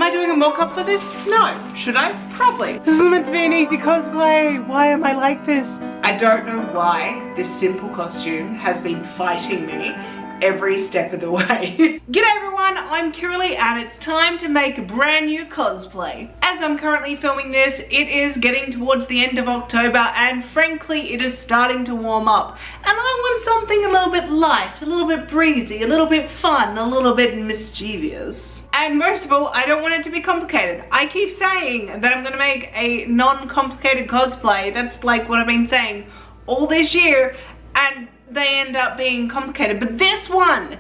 Am I doing a mock-up for this? No. Should I? Probably. This is meant to be an easy cosplay. Why am I like this? I don't know why this simple costume has been fighting me every step of the way. G'day everyone, I'm Kirley and it's time to make a brand new cosplay. As I'm currently filming this, it is getting towards the end of October and frankly it is starting to warm up. And I want something a little bit light, a little bit breezy, a little bit fun, a little bit mischievous. And most of all, I don't want it to be complicated. I keep saying that I'm gonna make a non-complicated cosplay. That's like what I've been saying all this year, and they end up being complicated. But this one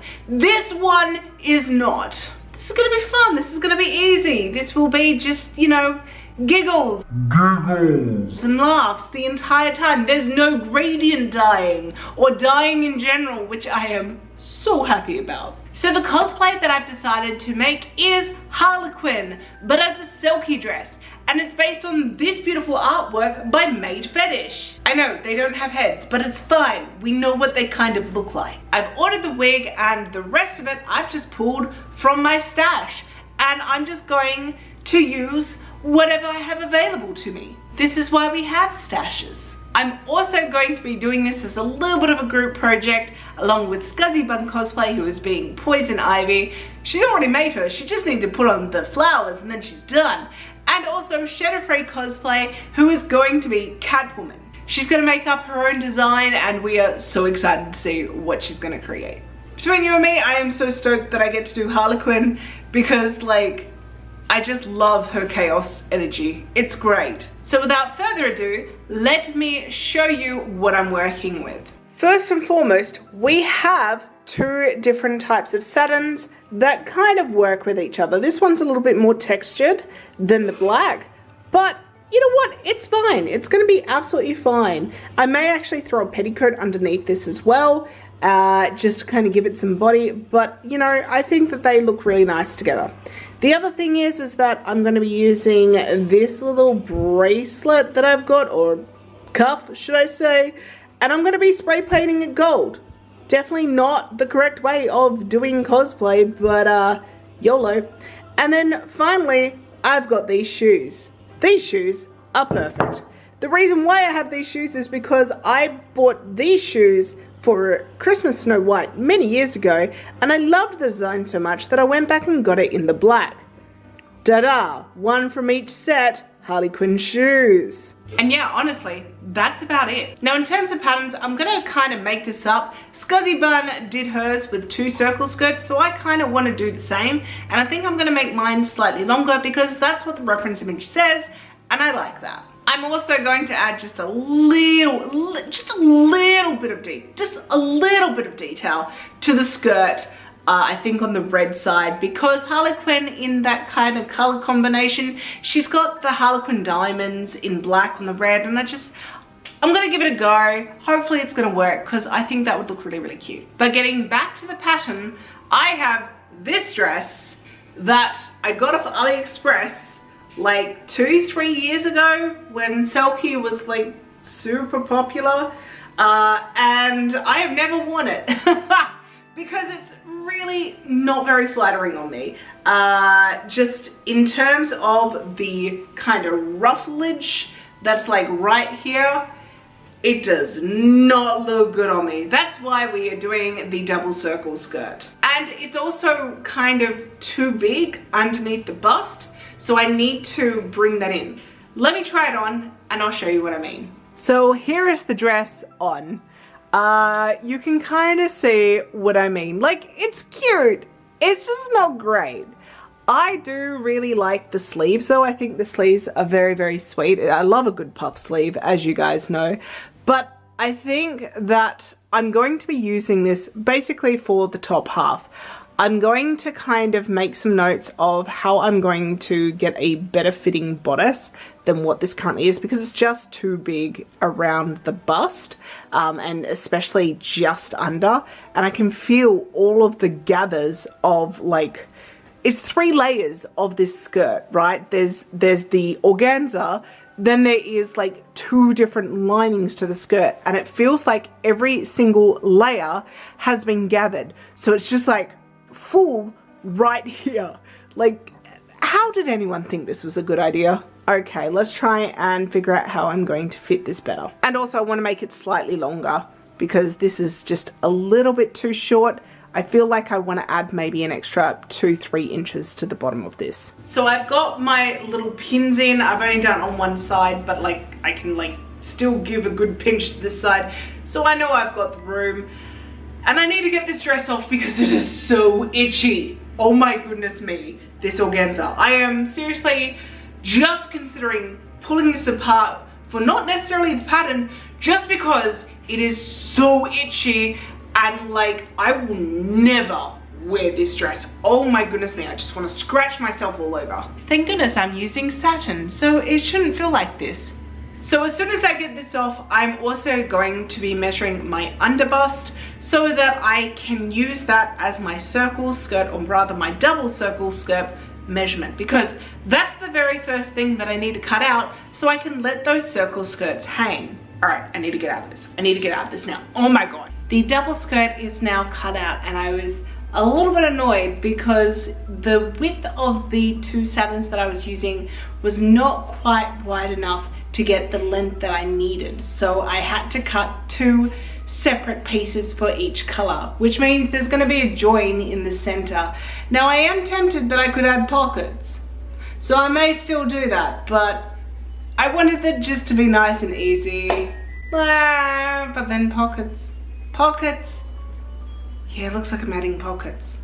is not. This is gonna be fun, this is gonna be easy. This will be just, you know, giggles and laughs the entire time. There's no gradient dyeing or dyeing in general, which I am so happy about. So the cosplay that I've decided to make is Harley Quinn, but as a Selkie dress. And it's based on this beautiful artwork by Made Fetish. I know, they don't have heads, but it's fine. We know what they kind of look like. I've ordered the wig and the rest of it I've just pulled from my stash. And I'm just going to use whatever I have available to me. This is why we have stashes. I'm also going to be doing this as a little bit of a group project along with Scuzzy Bun Cosplay, who is being Poison Ivy. She's already made her, she just needs to put on the flowers and then she's done. And also Shadowy Cosplay, who is going to be Catwoman. She's going to make up her own design and we are so excited to see what she's going to create. Between you and me, I am so stoked that I get to do Harley Quinn because like, I just love her chaos energy. It's great. So without further ado, let me show you what I'm working with. First and foremost, we have two different types of satins that kind of work with each other. This one's a little bit more textured than the black, but you know what? It's fine. It's going to be absolutely fine. I may actually throw a petticoat underneath this as well, just to kind of give it some body, but you know, I think that they look really nice together. The other thing is that I'm going to be using this little bracelet that I've got, or cuff, should I say, and I'm going to be spray painting it gold. Definitely not the correct way of doing cosplay, but YOLO. And then finally, I've got these shoes. These shoes are perfect. The reason why I have these shoes is because I bought these shoes for Christmas Snow White many years ago, and I loved the design so much that I went back and got it in the black. Ta-da! One from each set, Harley Quinn shoes. And yeah, honestly, that's about it. Now in terms of patterns, I'm gonna kind of make this up. Scuzzy Bun did hers with 2 circle skirts, so I kind of want to do the same. And I think I'm gonna make mine slightly longer because that's what the reference image says, and I like that. I'm also going to add just a little bit of detail to the skirt, I think on the red side, because Harley Quinn in that kind of color combination, she's got the Harley Quinn diamonds in black on the red, and I'm gonna give it a go. Hopefully it's gonna work because I think that would look really, really cute. But getting back to the pattern, I have this dress that I got off AliExpress like 2-3 years ago when Selkie was like super popular, and I have never worn it because it's really not very flattering on me. Just in terms of the kind of rufflage that's like right here, it does not look good on me. That's why we are doing the double circle skirt. And it's also kind of too big underneath the bust, so I need to bring that in. Let me try it on and I'll show you what I mean. So here is the dress on. You can kind of see what I mean. Like, it's cute. It's just not great. I do really like the sleeves though. I think the sleeves are very, very sweet. I love a good puff sleeve, as you guys know. But I think that I'm going to be using this basically for the top half. I'm going to kind of make some notes of how I'm going to get a better fitting bodice than what this currently is, because it's just too big around the bust, and especially just under, and I can feel all of the gathers of like, it's 3 layers of this skirt, right? There's the organza, then there is like 2 different linings to the skirt, and it feels like every single layer has been gathered, so it's just like full right here. Like, How did anyone think this was a good idea? Okay, let's try and figure out how I'm going to fit this better. And also I want to make it slightly longer because this is just a little bit too short. I feel like I want to add maybe an extra 2-3 inches to the bottom of this. So I've got my little pins in. I've only done on one side, but like I can like still give a good pinch to this side. So I know I've got the room. And I need to get this dress off because it is so itchy. Oh my goodness me, this organza. I am seriously just considering pulling this apart for not necessarily the pattern, just because it is so itchy and like I will never wear this dress. Oh my goodness me, I just want to scratch myself all over. Thank goodness I'm using satin, so it shouldn't feel like this. So as soon as I get this off, I'm also going to be measuring my underbust so that I can use that as my circle skirt, or rather my double circle skirt measurement, because that's the very first thing that I need to cut out so I can let those circle skirts hang. All right, I need to get out of this. I need to get out of this now. Oh my God. The double skirt is now cut out and I was a little bit annoyed because the width of the two satins that I was using was not quite wide enough to get the length that I needed. So I had to cut 2 separate pieces for each color, which means there's going to be a join in the center. Now I am tempted that I could add pockets, so I may still do that, but I wanted it just to be nice and easy. But then pockets. Yeah, it looks like I'm adding pockets.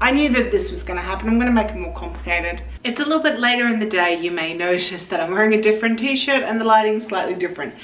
I knew that this was going to happen. I'm going to make it more complicated. It's a little bit later in the day. You may notice that I'm wearing a different t-shirt and the lighting's slightly different.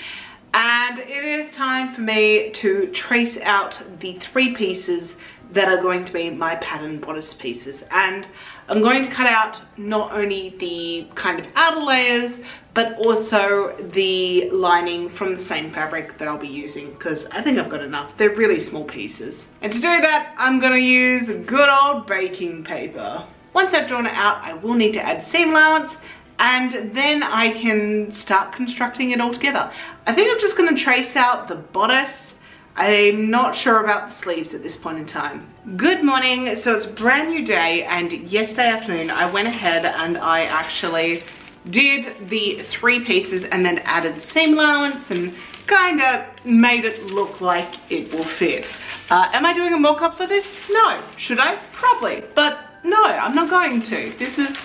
And it is time for me to trace out the 3 pieces that are going to be my pattern bodice pieces. And I'm going to cut out not only the kind of outer layers, but also the lining from the same fabric that I'll be using, because I think I've got enough. They're really small pieces. And to do that, I'm gonna use good old baking paper. Once I've drawn it out, I will need to add seam allowance, and then I can start constructing it all together. I think I'm just gonna trace out the bodice. I'm not sure about the sleeves at this point in time. Good morning. So it's a brand new day, and yesterday afternoon I went ahead and I actually did the 3 pieces and then added seam allowance and kind of made it look like it will fit. Am I doing a mock-up for this? No. Should I? Probably. But no, I'm not going to. This is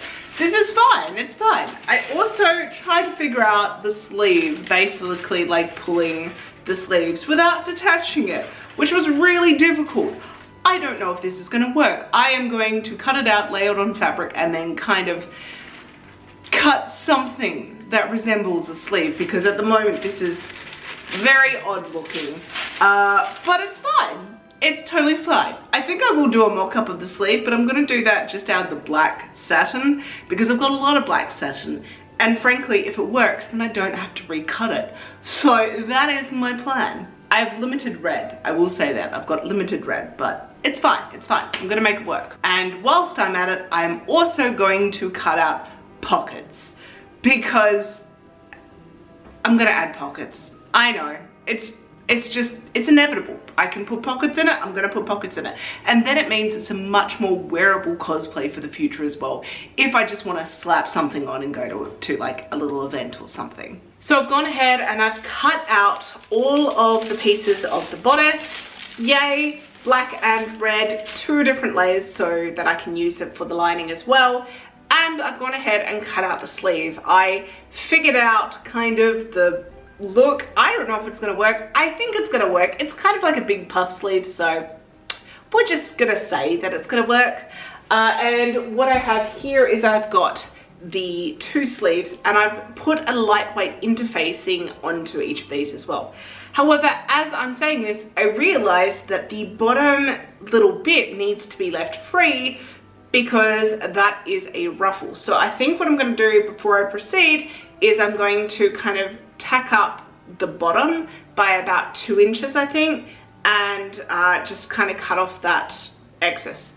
fine. It's fine. I also tried to figure out the sleeve, basically like pulling the sleeves without detaching it, which was really difficult. I don't know if this is going to work. I am going to cut it out, lay it on fabric, and then kind of cut something that resembles a sleeve, because at the moment this is very odd looking, but it's fine. It's totally fine. I think I will do a mock-up of the sleeve, but I'm going to do that just out of the black satin because I've got a lot of black satin, and frankly if it works then I don't have to recut it. So that is my plan. I have limited red, I will say that. I've got limited red, but it's fine, it's fine. I'm going to make it work. And whilst I'm at it, I'm also going to cut out pockets, because I'm gonna add pockets. I know, it's inevitable. I can put pockets in it, I'm gonna put pockets in it. And then it means it's a much more wearable cosplay for the future as well, if I just want to slap something on and go to like a little event or something. So I've gone ahead and I've cut out all of the pieces of the bodice. Yay! Black and red, 2 different layers so that I can use it for the lining as well. And I've gone ahead and cut out the sleeve. I figured out kind of the look. I don't know if it's gonna work. I think it's gonna work. It's kind of like a big puff sleeve, so we're just gonna say that it's gonna work. And what I have here is I've got the 2 sleeves, and I've put a lightweight interfacing onto each of these as well. However, as I'm saying this, I realized that the bottom little bit needs to be left free because that is a ruffle. So I think what I'm going to do before I proceed is I'm going to kind of tack up the bottom by about 2 inches, I think, and just kind of cut off that excess.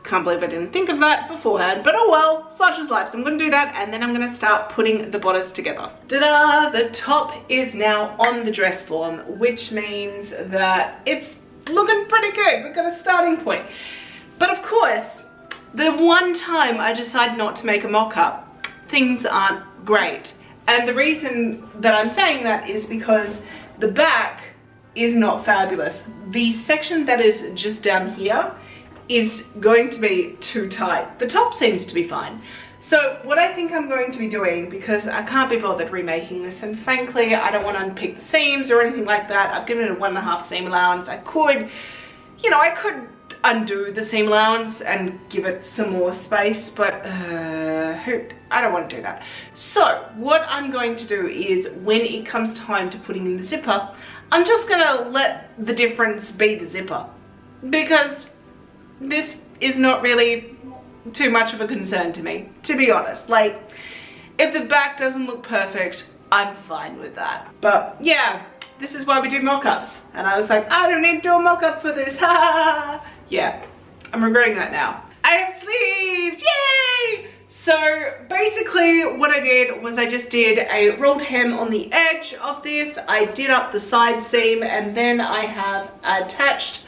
Can't believe I didn't think of that beforehand, but oh well, such is life. So I'm going to do that, and then I'm going to start putting the bodice together. Ta-da! The top is now on the dress form, which means that it's looking pretty good. We've got a starting point. But of course, the one time I decide not to make a mock-up, things aren't great. And the reason that I'm saying that is because the back is not fabulous. The section that is just down here is going to be too tight. The top seems to be fine. So what I think I'm going to be doing, because I can't be bothered remaking this, and frankly I don't want to unpick the seams or anything like that. I've given it a 1.5 seam allowance. I could, you know, I could undo the seam allowance and give it some more space, but I don't want to do that. So what I'm going to do is, when it comes time to putting in the zipper, I'm just gonna let the difference be the zipper, because this is not really too much of a concern to me, to be honest. Like, if the back doesn't look perfect, I'm fine with that. But yeah, this is why we do mock-ups. And I was like, I don't need to do a mock-up for this, ha. Yeah, I'm regretting that now. I have sleeves, yay! So basically what I did was I just did a rolled hem on the edge of this. I did up the side seam, and then I have attached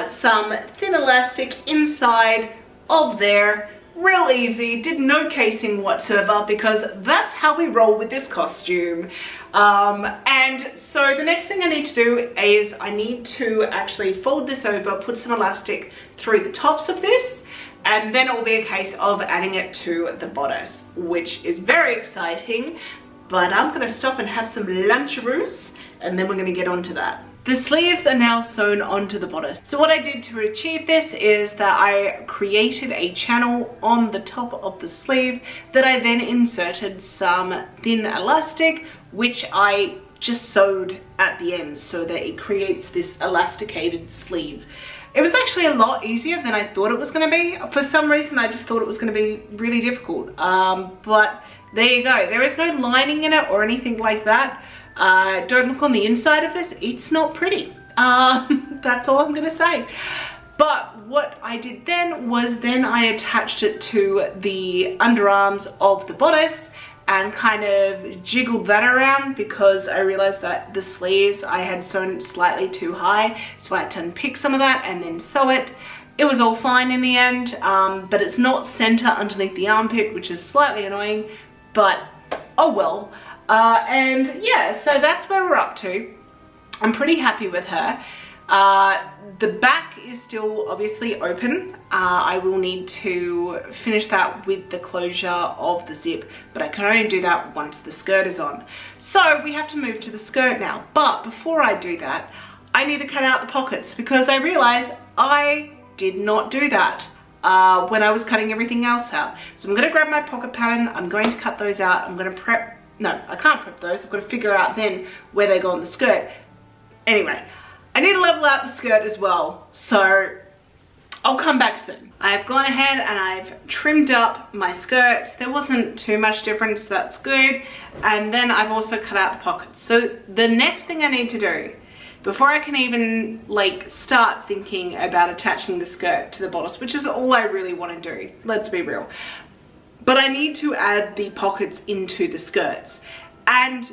some thin elastic inside of there. Real easy, did no casing whatsoever, because that's how we roll with this costume. And so the next thing I need to do is I need to actually fold this over, put some elastic through the tops of this, and then it will be a case of adding it to the bodice, which is very exciting. But I'm gonna stop and have some luncharoos, and then we're gonna get onto that. The sleeves are now sewn onto the bodice. So what I did to achieve this is that I created a channel on the top of the sleeve that I then inserted some thin elastic, which I just sewed at the end so that it creates this elasticated sleeve. It was actually a lot easier than I thought it was going to be. For some reason I just thought it was going to be really difficult, but there you go. There is no lining in it or anything like that. Don't look on the inside of this, it's not pretty. That's all I'm gonna say. But what I did then was I attached it to the underarms of the bodice and kind of jiggled that around, because I realized that the sleeves I had sewn slightly too high, so I had to unpick some of that and then sew it. It was all fine in the end, but it's not center underneath the armpit, which is slightly annoying, but oh well. And yeah, so that's where we're up to. I'm pretty happy with her. The back is still obviously open. I will need to finish that with the closure of the zip, but I can only do that once the skirt is on. So we have to move to the skirt now. But before I do that, I need to cut out the pockets, because I realized I did not do that when I was cutting everything else out. So I'm going to grab my pocket pattern. I'm going to cut those out. I'm going to prep. No, I can't prep those. I've got to figure out then where they go on the skirt. Anyway, I need to level out the skirt as well, so I'll come back soon. I've gone ahead and I've trimmed up my skirts. There wasn't too much difference, that's good. And then I've also cut out the pockets. So the next thing I need to do, before I can even like start thinking about attaching the skirt to the bodice, which is all I really want to do, let's be real. But I need to add the pockets into the skirts. And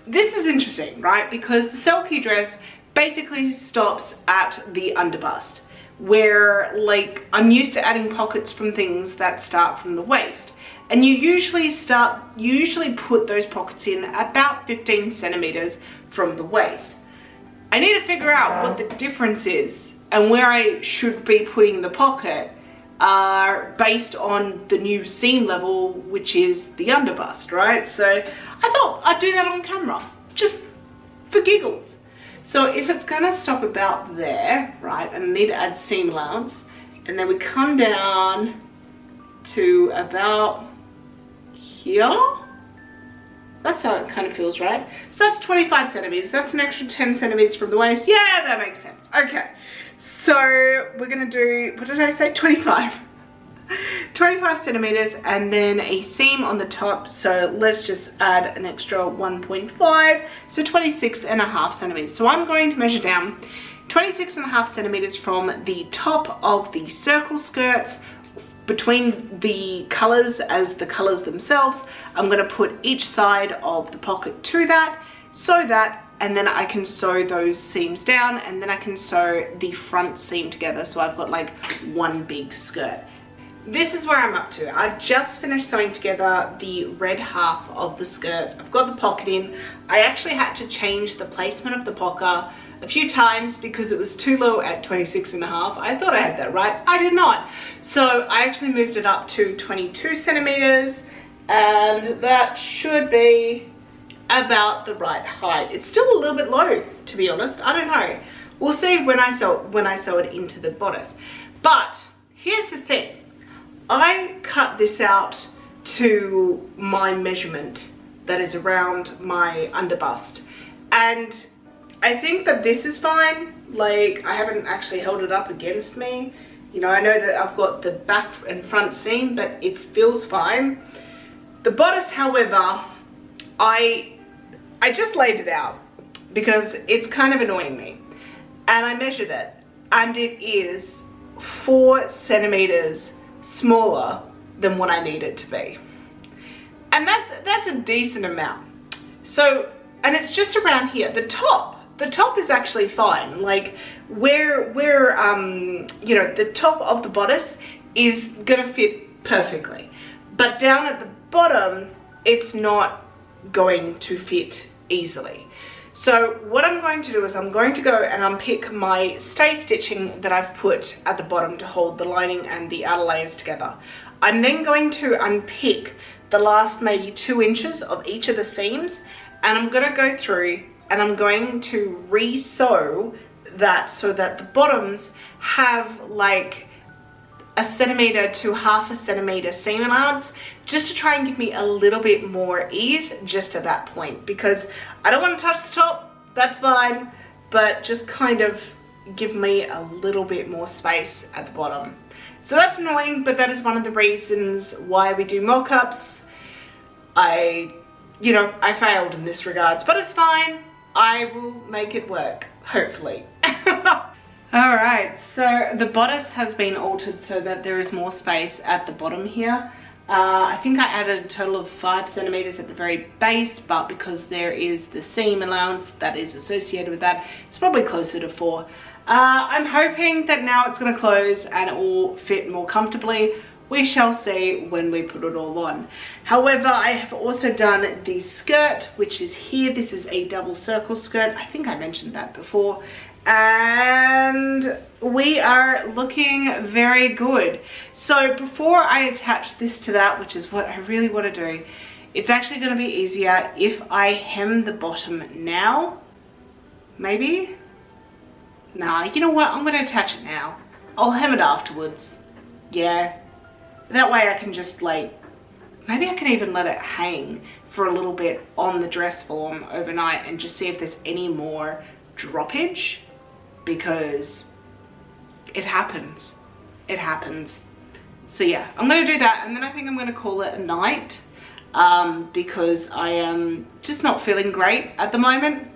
this is interesting, right? Because the Selkie dress basically stops at the underbust, where like I'm used to adding pockets from things that start from the waist. And you usually put those pockets in about 15 centimeters from the waist. I need to figure out what the difference is and where I should be putting the pocket based on the new seam level, which is the underbust, right? So I thought I'd do that on camera, just for giggles. So if it's gonna stop about there, right, and I need to add seam allowance, and then we come down to about here, that's how it kind of feels, right? So that's 25 centimeters, that's an extra 10 centimeters from the waist. Yeah, that makes sense. Okay. So we're gonna do, what did I say, 25 centimeters, and then a seam on the top. So let's just add an extra 1.5, so 26.5 centimeters. So I'm going to measure down 26.5 centimeters from the top of the circle skirts, between the colors as the colors themselves. I'm gonna put each side of the pocket to that, sew that, and then I can sew those seams down, and then I can sew the front seam together, so I've got like one big skirt. this is where I'm up to. I've just finished sewing together the red half of the skirt. I've got the pocket in. I actually had to change the placement of the pocket a few times because it was too low at 26.5. I thought I had that right. I did not. So I actually moved it up to 22 centimeters, and that should be about the right height. It's still a little bit low, to be honest. I don't know. We'll see when I sew it into the bodice. But here's the thing. I cut this out to my measurement that is around my underbust, and I think that this is fine. Like, I haven't actually held it up against me. You know, I know that I've got the back and front seam, but it feels fine. The bodice, however, I just laid it out because it's kind of annoying me, and I measured it, and it is 4 centimeters smaller than what I need it to be, and that's a decent amount. So, and it's just around here. The top is actually fine. Like, where you know, the top of the bodice is gonna fit perfectly, but down at the bottom it's not going to fit easily. So what I'm going to do is I'm going to go and unpick my stay stitching that I've put at the bottom to hold the lining and the outer layers together. I'm then going to unpick the last maybe 2 inches of each of the seams, and I'm going to go through and I'm going to re-sew that so that the bottoms have like 1 centimeter to 1/2 centimeter seam allowance, just to try and give me a little bit more ease just at that point, because I don't want to touch the top, that's fine, but just kind of give me a little bit more space at the bottom. So that's annoying, but that is one of the reasons why we do mock-ups. You know, I failed in this regards, but it's fine. I will make it work, hopefully. Alright, so the bodice has been altered so that there is more space at the bottom here. I think I added a total of 5 centimeters at the very base, but because there is the seam allowance that is associated with that, it's probably closer to 4. I'm hoping that now it's going to close and it will fit more comfortably. We shall see when we put it all on. However, I have also done the skirt, which is here. This is a double circle skirt. I think I mentioned that before. And we are looking very good. So before I attach this to that, which is what I really want to do, it's actually going to be easier if I hem the bottom now. Maybe? Nah, you know what? I'm going to attach it now. I'll hem it afterwards. Yeah. That way I can just like, maybe I can even let it hang for a little bit on the dress form overnight and just see if there's any more droppage, because it happens. It happens. So yeah, I'm going to do that, and then I think I'm going to call it a night, because I am just not feeling great at the moment.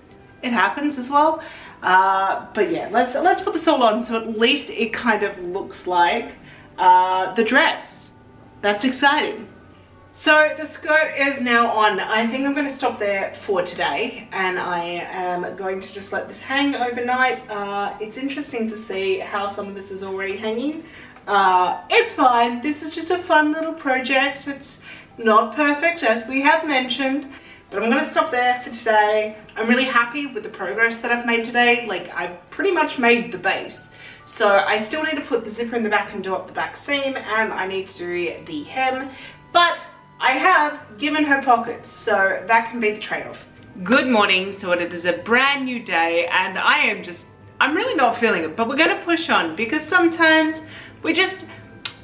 It happens as well. But yeah, let's put this all on so at least it kind of looks like the dress. That's exciting. So the skirt is now on. I think I'm going to stop there for today, and I am going to just let this hang overnight. It's interesting to see how some of this is already hanging. It's fine. This is just a fun little project. It's not perfect, as we have mentioned, but I'm going to stop there for today. I'm really happy with the progress that I've made today. Like, I've pretty much made the base. So I still need to put the zipper in the back and do up the back seam, and I need to do the hem, but I have given her pockets, so that can be the trade-off. Good morning, so it is a brand new day, and I'm really not feeling it, but we're going to push on, because sometimes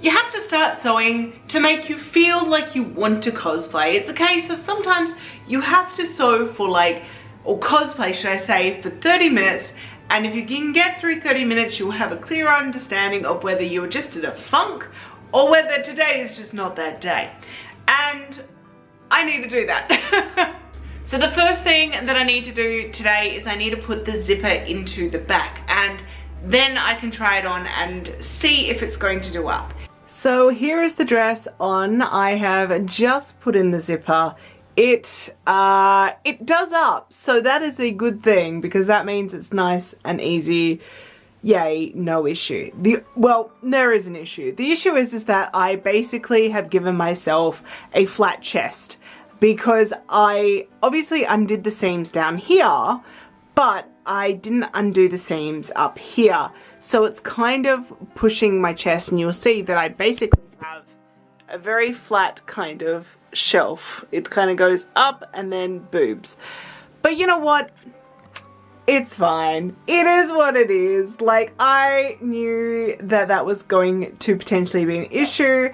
you have to start sewing to make you feel like you want to cosplay. It's a case of sometimes you have to sew for or cosplay should I say, for 30 minutes, and if you can get through 30 minutes, you'll have a clear understanding of whether you're just in a funk or whether today is just not that day. And I need to do that. So the first thing that I need to do today is I need to put the zipper into the back, and then I can try it on and see if it's going to do up. So here is the dress on. I have just put in the zipper. It does up, so that is a good thing, because that means it's nice and easy yay, no issue. Well, there is an issue. The issue is that I basically have given myself a flat chest because I obviously undid the seams down here, but I didn't undo the seams up here. So it's kind of pushing my chest, and you'll see that I basically have a very flat kind of shelf. It kind of goes up and then boobs. But you know what? It's fine. It is what it is. Like, I knew that that was going to potentially be an issue,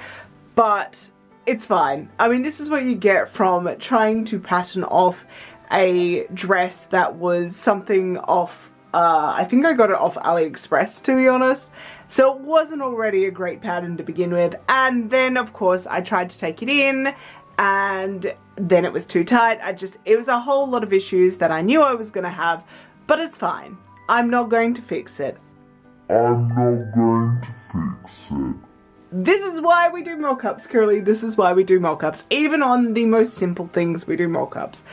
but it's fine. I mean, this is what you get from trying to pattern off a dress that was something off, I think I got it off AliExpress, to be honest. So it wasn't already a great pattern to begin with. And then, of course, I tried to take it in, and then it was too tight. It was a whole lot of issues that I knew I was going to have, but it's fine. I'm not going to fix it. This is why we do mock-ups, Curly. This is why we do mock-ups. Even on the most simple things, we do mock-ups.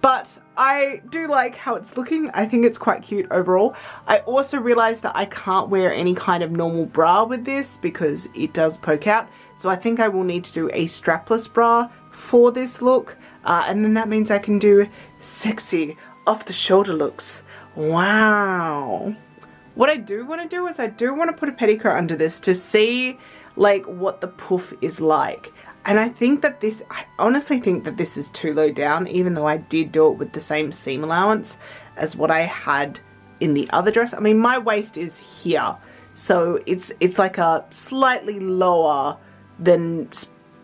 But I do like how it's looking. I think it's quite cute overall. I also realized that I can't wear any kind of normal bra with this because it does poke out. So I think I will need to do a strapless bra for this look. And then that means I can do sexy off-the-shoulder looks. Wow. What I do want to do is I do want to put a petticoat under this to see like what the poof is like. And I honestly think that this is too low down, even though I did do it with the same seam allowance as what I had in the other dress. I mean, my waist is here, so it's like a slightly lower than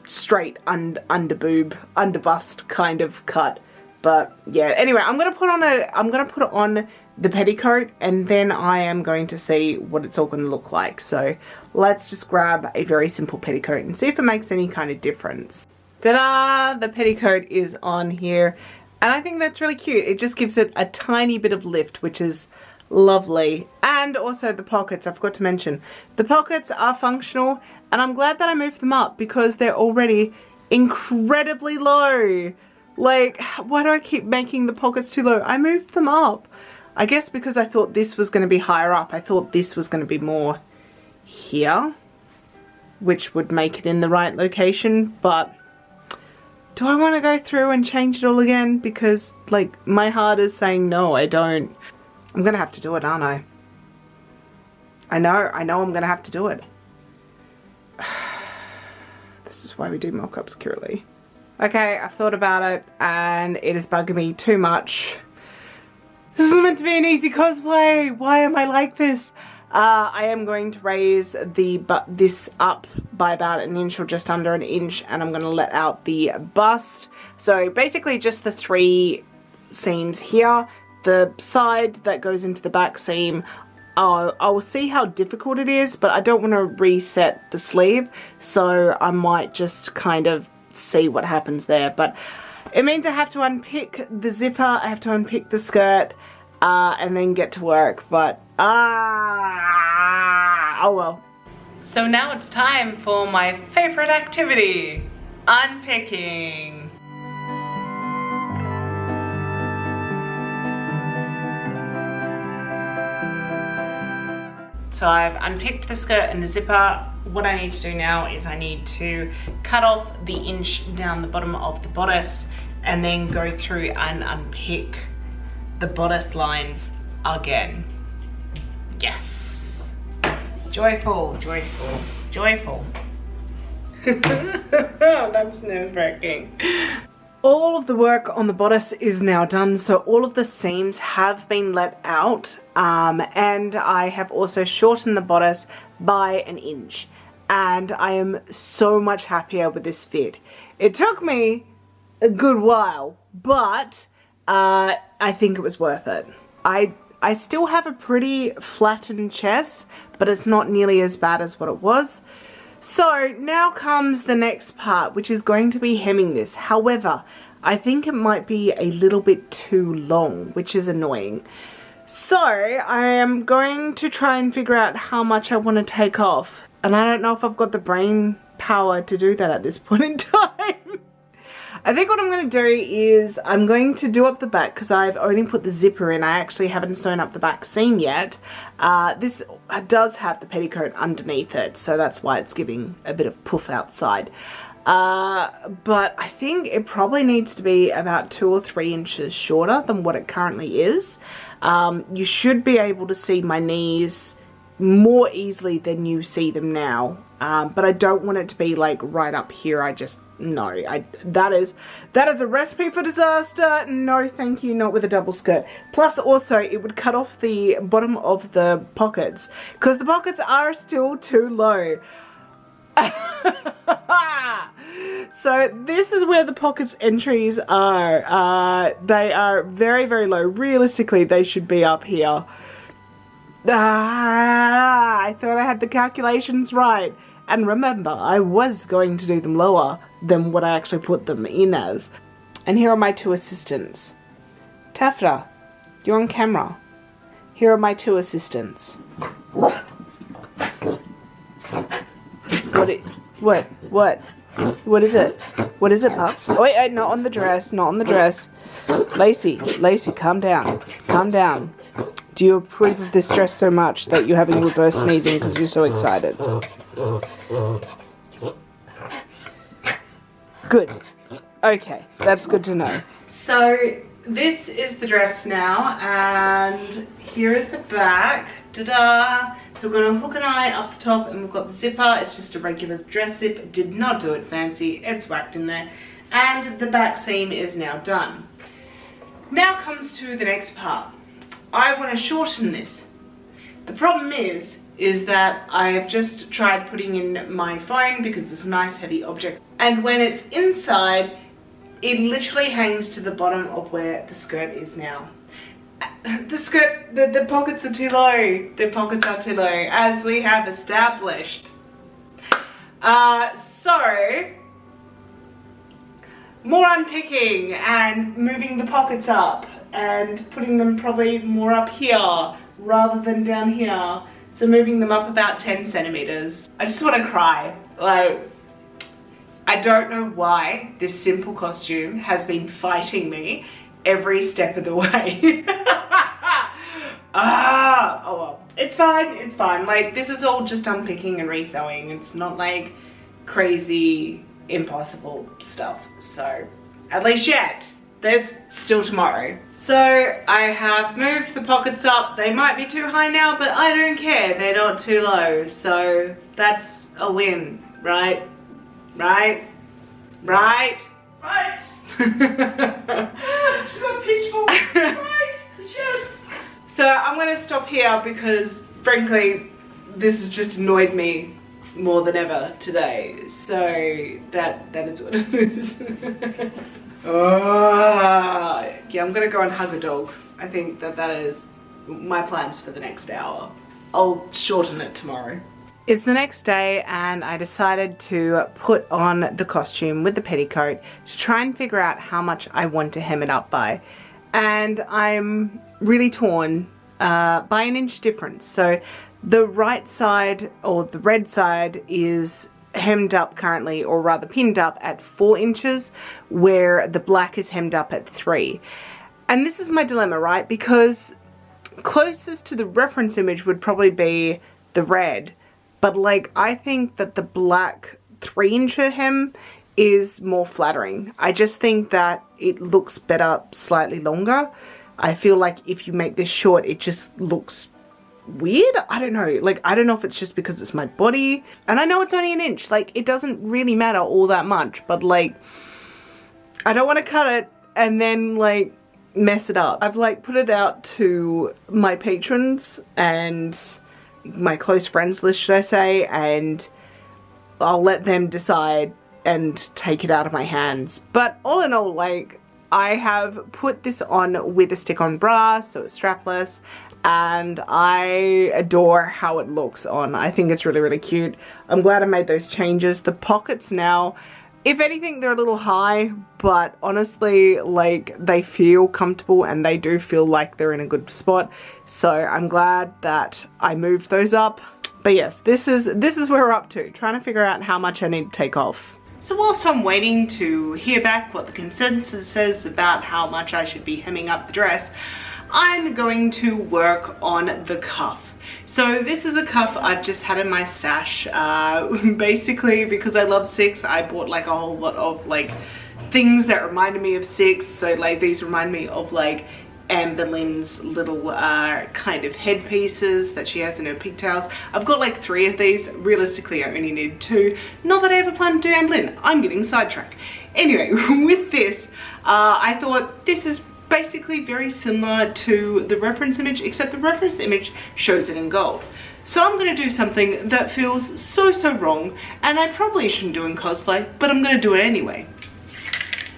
straight under boob, under bust kind of cut. But yeah, anyway, I'm gonna put on the petticoat, and then I am going to see what it's all going to look like. So let's just grab a very simple petticoat and see if it makes any kind of difference. Ta-da! The petticoat is on here, and I think that's really cute. It just gives it a tiny bit of lift, which is lovely. And also the pockets, I forgot to mention. The pockets are functional, and I'm glad that I moved them up because they're already incredibly low. Like, why do I keep making the pockets too low? I moved them up. I guess because I thought this was going to be higher up. I thought this was going to be more here, which would make it in the right location. But do I want to go through and change it all again? Because, like, my heart is saying no, I don't. I'm going to have to do it, aren't I? I know I'm going to have to do it. This is why we do mock-ups, Curly. Okay, I've thought about it, and it is bugging me too much. This is meant to be an easy cosplay. Why am I like this? I am going to raise this up by about an inch or just under an inch, and I'm going to let out the bust. So basically just the 3 seams here, the side that goes into the back seam. I'll see how difficult it is, but I don't want to reset the sleeve, so I might just kind of see what happens there. But it means I have to unpick the zipper, I have to unpick the skirt, and then get to work. But oh well. So now it's time for my favorite activity, unpicking. So I've unpicked the skirt and the zipper. What I need to do now is I need to cut off the inch down the bottom of the bodice and then go through and unpick the bodice lines again. Yes. Joyful, joyful, joyful. That's nerve-wracking. All of the work on the bodice is now done, so all of the seams have been let out, and I have also shortened the bodice by an inch, and I am so much happier with this fit. It took me a good while, but I think it was worth it. I still have a pretty flattened chest, but it's not nearly as bad as what it was. So now comes the next part, which is going to be hemming this. However, I think it might be a little bit too long, which is annoying. So I am going to try and figure out how much I want to take off. And I don't know if I've got the brain power to do that at this point in time. I think what I'm going to do is I'm going to do up the back because I've only put the zipper in. I actually haven't sewn up the back seam yet. This does have the petticoat underneath it, so that's why it's giving a bit of poof outside. But I think it probably needs to be about 2 or 3 inches shorter than what it currently is. You should be able to see my knees more easily than you see them now. But I don't want it to be like right up here. I just, no, that is a recipe for disaster. No, thank you, not with a double skirt. Plus also it would cut off the bottom of the pockets because the pockets are still too low. So this is where the pockets entries are. They are very, very low. Realistically, they should be up here. I thought I had the calculations right. And remember, I was going to do them lower than what I actually put them in as. And here are my 2 assistants. Taffeta, you're on camera. Here are my 2 assistants. What is it? What is it, pups? Oh, wait, not on the dress, not on the dress. Lacey, calm down. Calm down. Do you approve of this dress so much that you're having reverse sneezing because you're so excited? Good. Okay, that's good to know. So this is the dress now, and here is the back. Ta-da! So we're going to hook an eye up the top, and we've got the zipper. It's just a regular dress zip. Did not do it fancy. It's whacked in there. And the back seam is now done. Now comes to the next part. I want to shorten this. The problem is that I have just tried putting in my phone because it's a nice heavy object. And when it's inside, it literally hangs to the bottom of where the skirt is now. The skirt, the pockets are too low. The pockets are too low, as we have established. So, more unpicking and moving the pockets up and putting them probably more up here rather than down here. So moving them up about 10 centimeters. I just want to cry. Like, I don't know why this simple costume has been fighting me every step of the way. Oh well, it's fine, it's fine. Like, this is all just unpicking and resewing. It's not like crazy impossible stuff. So at least yet, there's still tomorrow. So I have moved the pockets up. They might be too high now, but I don't care. They're not too low. So that's a win, right? Right? Right? Right. She's got pitchfork. Right. Yes. So I'm going to stop here because frankly, this has just annoyed me more than ever today. So that is what it is. Oh, yeah, I'm gonna go and hug a dog. I think that is my plans for the next hour. I'll shorten it tomorrow. It's the next day and I decided to put on the costume with the petticoat to try and figure out how much I want to hem it up by. And I'm really torn by an inch difference. So the right side, or the red side, is hemmed up currently, or rather pinned up at 4 inches, where the black is hemmed up at 3. And this is my dilemma, right? Because closest to the reference image would probably be the red, but like I think that the black 3-inch hem is more flattering. I just think that it looks better slightly longer. I feel like if you make this short, it just looks weird. I don't know, like I don't know if it's just because it's my body, and I know it's only an inch, like it doesn't really matter all that much, but like I don't want to cut it and then like mess it up. I've like put it out to my patrons and my close friends list, should I say, and I'll let them decide and take it out of my hands. But all in all, like I have put this on with a stick-on bra, so it's strapless, and I adore how it looks on. I think it's really, really cute. I'm glad I made those changes. The pockets now, if anything, they're a little high, but honestly, like, they feel comfortable and they do feel like they're in a good spot. So I'm glad that I moved those up. But yes, this is where we're up to, trying to figure out how much I need to take off. So whilst I'm waiting to hear back what the consensus says about how much I should be hemming up the dress, I'm going to work on the cuff. So this is a cuff I've just had in my stash. Basically because I love Six, I bought like a whole lot of like things that reminded me of Six. So like these remind me of like Amber Lynn's little kind of headpieces that she has in her pigtails. I've got like 3 of these. Realistically, I only need 2. Not that I ever plan to do Amber Lynn. I'm getting sidetracked. Anyway, with this, I thought this is basically very similar to the reference image, except the reference image shows it in gold. So I'm going to do something that feels so wrong, and I probably shouldn't do in cosplay, but I'm going to do it anyway.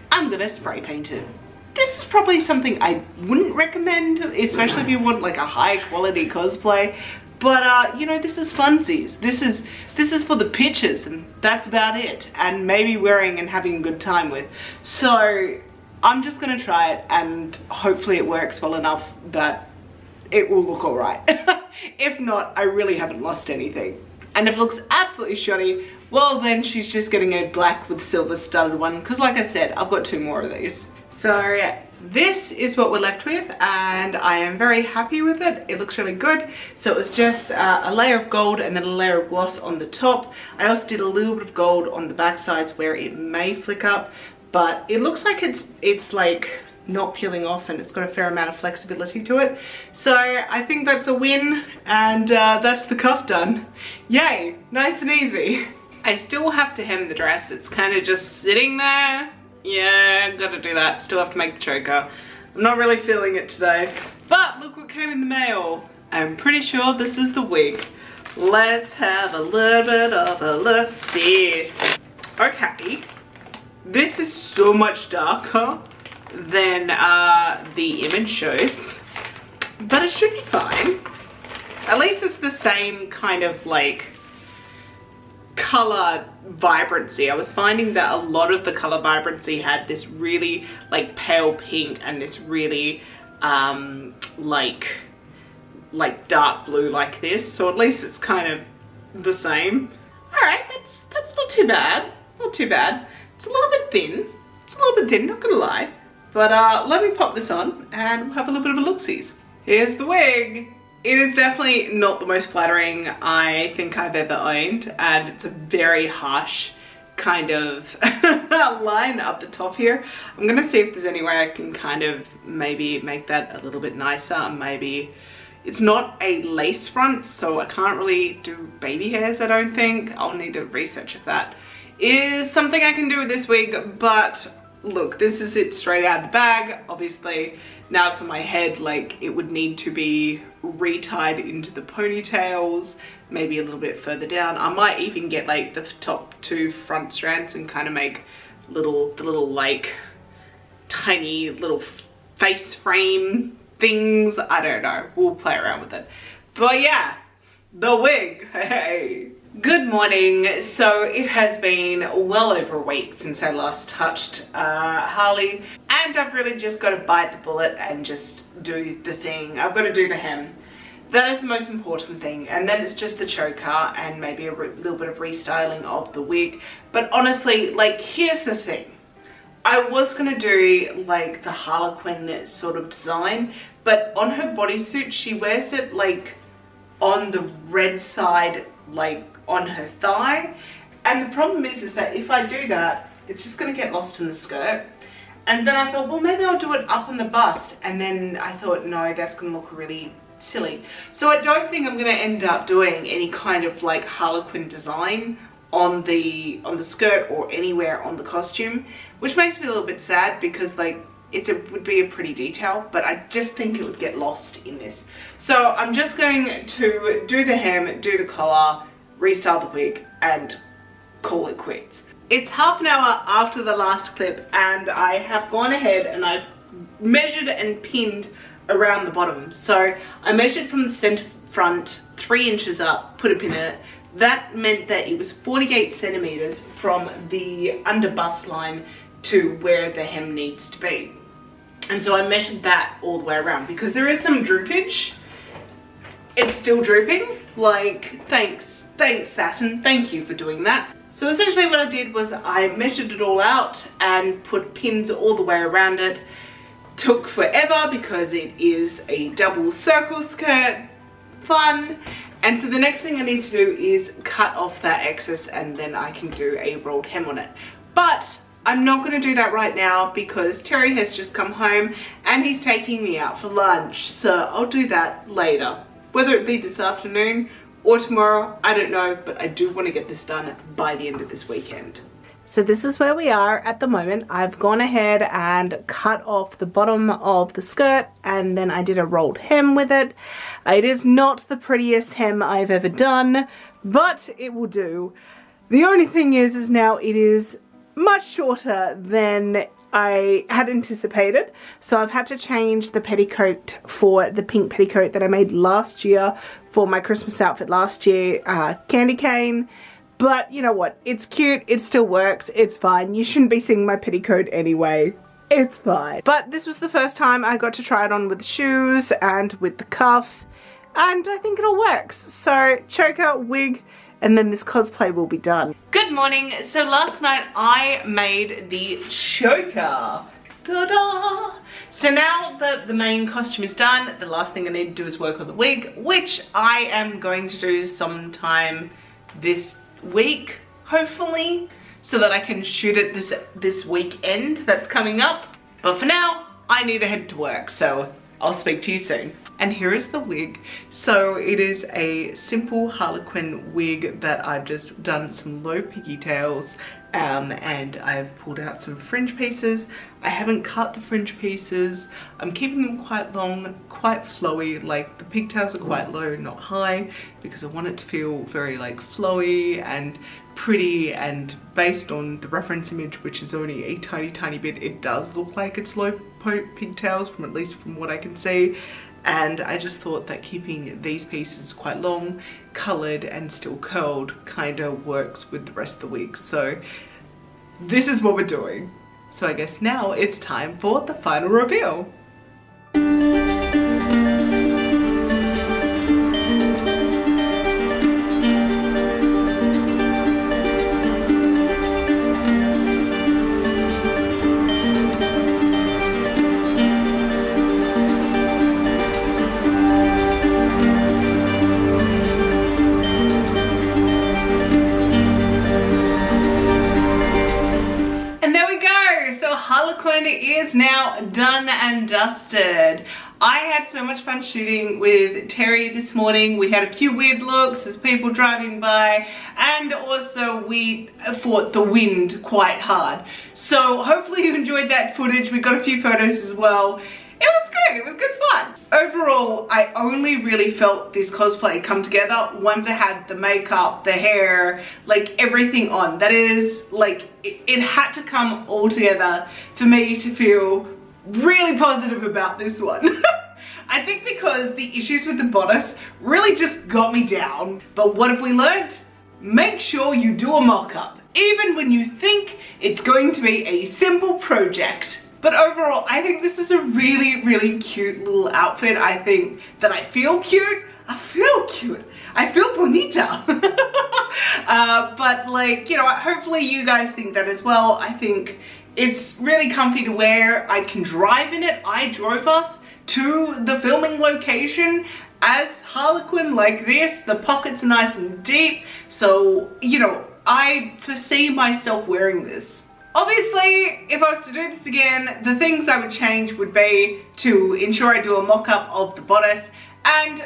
I'm going to spray paint it. This is probably something I wouldn't recommend, especially if you want like a high quality cosplay. But you know, this is funsies. This is for the pictures, and that's about it. And maybe wearing and having a good time with. So I'm just gonna try it, and hopefully it works well enough that it will look alright. If not, I really haven't lost anything. And if it looks absolutely shoddy, well then she's just getting a black with silver studded one, because like I said, I've got 2 more of these. So yeah, this is what we're left with, and I am very happy with it. It looks really good. So it was just a layer of gold and then a layer of gloss on the top. I also did a little bit of gold on the back sides where it may flick up, but it looks like it's like not peeling off, and it's got a fair amount of flexibility to it. So I think that's a win, and that's the cuff done. Yay, nice and easy. I still have to hem the dress. It's kind of just sitting there. Yeah, gotta do that. Still have to make the choker. I'm not really feeling it today. But look what came in the mail. I'm pretty sure this is the wig. Let's have a little bit of a look-see. Okay. This is so much darker than the image shows. But it should be fine. At least it's the same kind of like color vibrancy. I was finding that a lot of the color vibrancy had this really like pale pink and this really like dark blue like this. So at least it's kind of the same. All right, that's not too bad. Not too bad. It's a little bit thin. It's a little bit thin, not gonna lie. But let me pop this on and we'll have a little bit of a look-sees. Here's the wig. It is definitely not the most flattering I think I've ever owned, and it's a very harsh kind of line up the top here. I'm gonna see if there's any way I can kind of maybe make that a little bit nicer. Maybe it's not a lace front, so I can't really do baby hairs, I don't think. I'll need to research if that is something I can do with this wig, but look, this is it straight out of the bag. Obviously, now it's on my head, like it would need to be retied into the ponytails, maybe a little bit further down. I might even get like the top 2 front strands and kind of make the little like tiny little face frame things. I don't know, we'll play around with it. But yeah, the wig, hey. Good morning. So it has been well over a week since I last touched Harley, and I've really just got to bite the bullet and just do the thing. I've got to do the hem. That is the most important thing, and then it's just the choker and maybe a little bit of restyling of the wig. But honestly, like, here's the thing. I was gonna do like the Harlequin sort of design, but on her bodysuit she wears it like on the red side, like on her thigh, and the problem is that if I do that, it's just going to get lost in the skirt. And then I thought, well, maybe I'll do it up on the bust, and then I thought, no, that's going to look really silly. So I don't think I'm going to end up doing any kind of like Harlequin design on the skirt or anywhere on the costume, which makes me a little bit sad, because like it would be a pretty detail, but I just think it would get lost in this. So I'm just going to do the hem, do the collar, restyle the wig, and call it quits. It's half an hour after the last clip, and I have gone ahead and I've measured and pinned around the bottom. So I measured from the center front 3 inches up, put a pin in it. That meant that it was 48 centimeters from the under bust line to where the hem needs to be. And so I measured that all the way around, because there is some droopage. It's still drooping. Like, thanks Saturn, thank you for doing that. So essentially what I did was I measured it all out and put pins all the way around it. Took forever because it is a double circle skirt. Fun. And so the next thing I need to do is cut off that excess and then I can do a rolled hem on it. But I'm not going to do that right now because Terry has just come home and he's taking me out for lunch. So I'll do that later. Whether it be this afternoon or tomorrow, I don't know, but I do want to get this done by the end of this weekend. So this is where we are at the moment. I've gone ahead and cut off the bottom of the skirt and then I did a rolled hem with it. It is not the prettiest hem I've ever done, but it will do. The only thing is now it is much shorter than I had anticipated. So I've had to change the petticoat for the pink petticoat that I made last year for my Christmas outfit last year, candy cane. But you know what, it's cute, it still works, it's fine. You shouldn't be seeing my petticoat anyway. It's fine. But this was the first time I got to try it on with the shoes and with the cuff. And I think it all works. So choker, wig, and then this cosplay will be done. Good morning. So last night I made the choker. Ta-da! So now that the main costume is done, the last thing I need to do is work on the wig, which I am going to do sometime this week, hopefully, so that I can shoot it this weekend that's coming up. But for now, I need to head to work, so I'll speak to you soon. And here is the wig. So it is a simple Harlequin wig that I've just done some low pigtails and I've pulled out some fringe pieces. I haven't cut the fringe pieces. I'm keeping them quite long, quite flowy, like the pigtails are quite low, not high, because I want it to feel very like flowy and pretty, and based on the reference image, which is only a tiny bit, it does look like it's low pigtails, from at least from what I can see. And I just thought that keeping these pieces quite long, coloured and still curled kind of works with the rest of the wig. So this is what we're doing. So I guess now it's time for the final reveal. Harlequin is now done and dusted. I had so much fun shooting with Terry this morning. We had a few weird looks as people driving by, and also we fought the wind quite hard. So hopefully you enjoyed that footage. We got a few photos as well. It was good, it was good fun. Overall, I only really felt this cosplay come together once I had the makeup, the hair, like everything on. That is, like, it had to come all together for me to feel really positive about this one. I think because the issues with the bodice really just got me down. But what have we learned? Make sure you do a mock-up, even when you think it's going to be a simple project. But overall, I think this is a really cute little outfit. I think that I feel cute. I feel cute. I feel bonita. But like, you know, hopefully you guys think that as well. I think it's really comfy to wear. I can drive in it. I drove us to the filming location as Harlequin like this. The pockets are nice and deep. So, you know, I foresee myself wearing this. Obviously, if I was to do this again, the things I would change would be to ensure I do a mock-up of the bodice and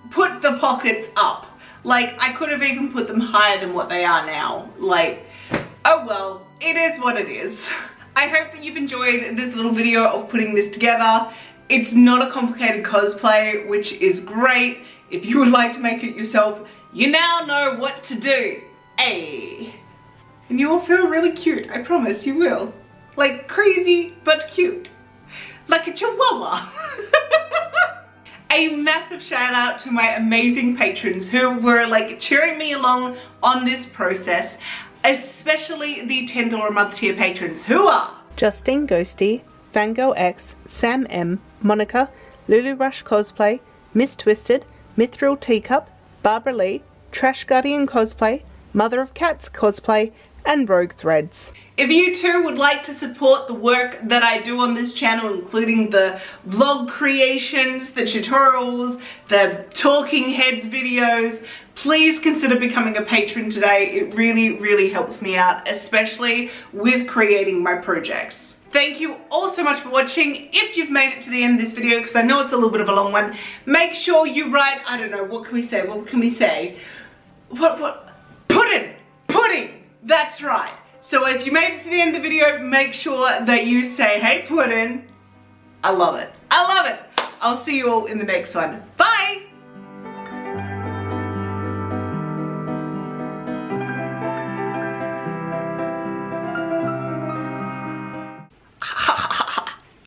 put the pockets up. Like, I could have even put them higher than what they are now. Like, oh well, it is what it is. I hope that you've enjoyed this little video of putting this together. It's not a complicated cosplay, which is great. If you would like to make it yourself, you now know what to do. Hey. And you will feel really cute, I promise you will. Like crazy, but cute. Like a chihuahua. A massive shout out to my amazing patrons who were like cheering me along on this process, especially the $10 a month tier patrons, who are Justine Ghosty, Fangirl X, Sam M, Monica, Lulu Rush Cosplay, Miss Twisted, Mithril Teacup, Barbara Lee, Trash Guardian Cosplay, Mother of Cats Cosplay, and Rogue Threads. If you too would like to support the work that I do on this channel, including the vlog creations, the tutorials, the talking heads videos, please consider becoming a patron today. It really helps me out, especially with creating my projects. Thank you all so much for watching. If you've made it to the end of this video, because I know it's a little bit of a long one, make sure you write, I don't know, what can we say? Pudding! That's right. So if you made it to the end of the video, make sure that you say, hey Pudding. I love it. I'll see you all in the next one. Bye!